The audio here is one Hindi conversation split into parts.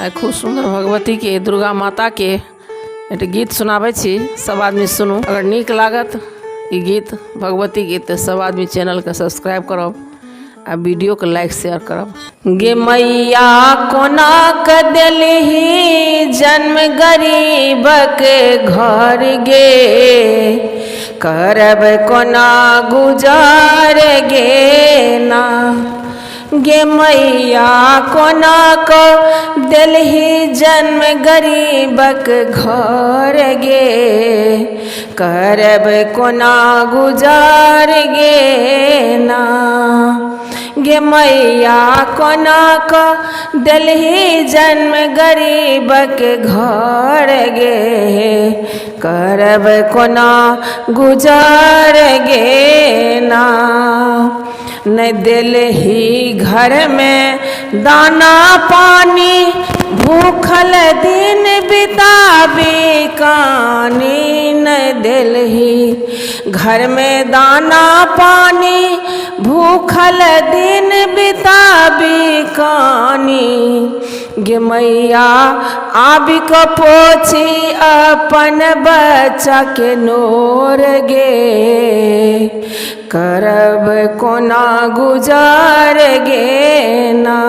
खूब सुंदर भगवती के दुर्गा माता के एक गीत सुनाबै छी। सब आदमी सुनू। अगर नीक लागत ई गीत भगवती गीत तो सब आदमी चैनल के सब्सक्राइब करब आ वीडियो के लाइक शेयर करब। गे मैया कोना क देलही जन्म गरीब के घर गे, करब कोना गुजार गे ना। गे मैया कोना को देलही जन्म गरीबक घर गे, करब कोना गुजार गे ना। गे मैया कोना को देलही जन्म गरीबक घर गे, करब कोना गुजार गे ना। न देलही घर में दाना पानी, भूखल दिन बिताबी कानी। न देलही घर में दाना पानी, भूखल दिन बिताबी कानी। गे मैया आबि को पोछी अपन बच्चा के नोर गे, करब कोना गुजार गे ना।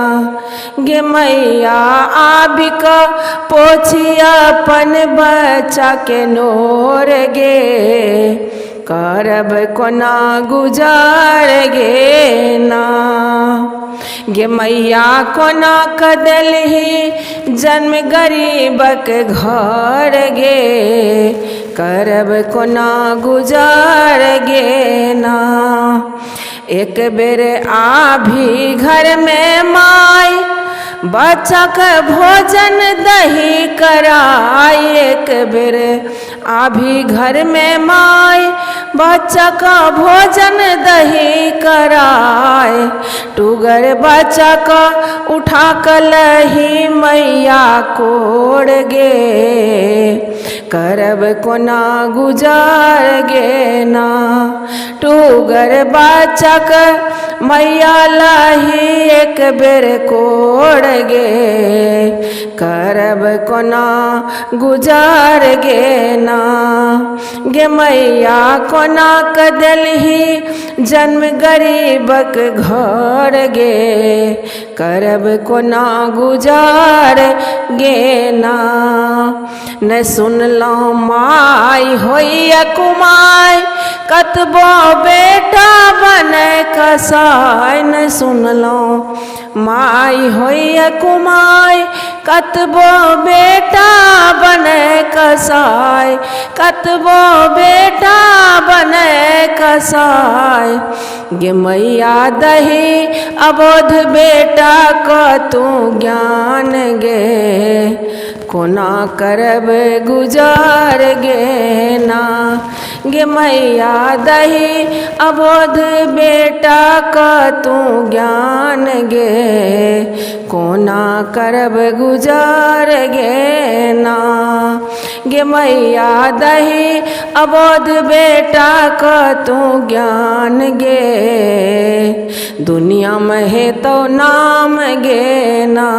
गे मैया आबि को पोछी अपन बच्चा के नोर गे, करब कोना गुजार गे ना। गे मैया कोना क देलही जन्म गरीबक घर गे, करब कोना गुजार गे ना। एक बेर आभी घर में माई, बच्चा का भोजन दही कराई। एक बेर आभी घर में माई, बच्चा का भोजन दही कराए। टूगर बच्चा का उठा कलही मैया कोड़ गे, करब कोना गुजार गे ना। टूगर बच्चा का मैया लाही एक बेर कोड़ गे, करब कोना गुजार गे ना। गे मैया कोना क देलही जन्म गरीबक घर गे, करब कोना गुजार गे ना। न सुनलहुँ माई होइए कुमाई, कतबो बेटा बने कसाई। न सुनलहुँ माई होइए कुमाई, कतबो बेटा बने कसाई। कतबो बेटा बने कसाई। गे मैया दही अबोध बेटा को तू ज्ञान गे, कोना करब गुजार गे ना। गे मैया दही अबोध बेटा का तू ज्ञान गे, कोना करब गुजार गे ना। गे मैया दही अबोध बेटा का तू ज्ञान गे, दुनिया में है तो नाम गे ना।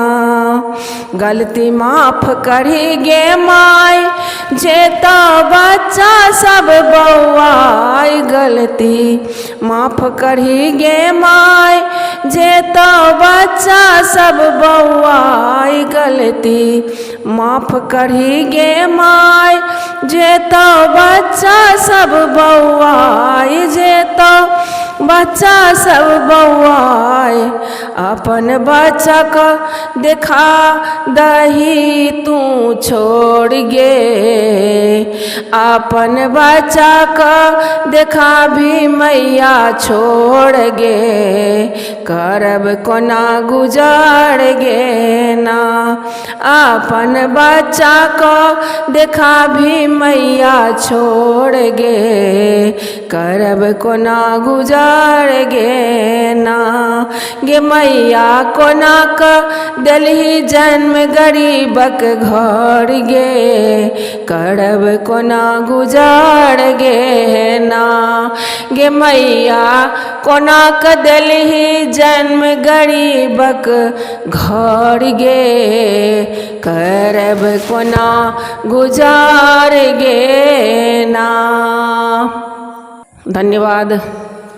गलती माफ करी गे माई, जे तो बच्चा सब बौआई। गलती माफ करी गे माई, जे तो बच्चा सब बौआई। गलती माफ करी गे माई, जे तो बच्चा सब बौआई। जे तो बच्चा सब बौआई। अपन बच्चा को देखा दही तू छोड़ गे, अपन बच्चा को देखा भी मैया छोड़ गे, करब कोना गुजार गे ना। अपन बच्चा को देखा भी मैया छोड़ गे, करब कोना गुजार गे ना। गे मैया कोना क देलही जन्म गरीबक घर गे, करब कोना गुजार गे ना। गे मैया कोना क देलही जन्म गरीबक घर गे, करब कोना गुजार गे ना। धन्यवाद।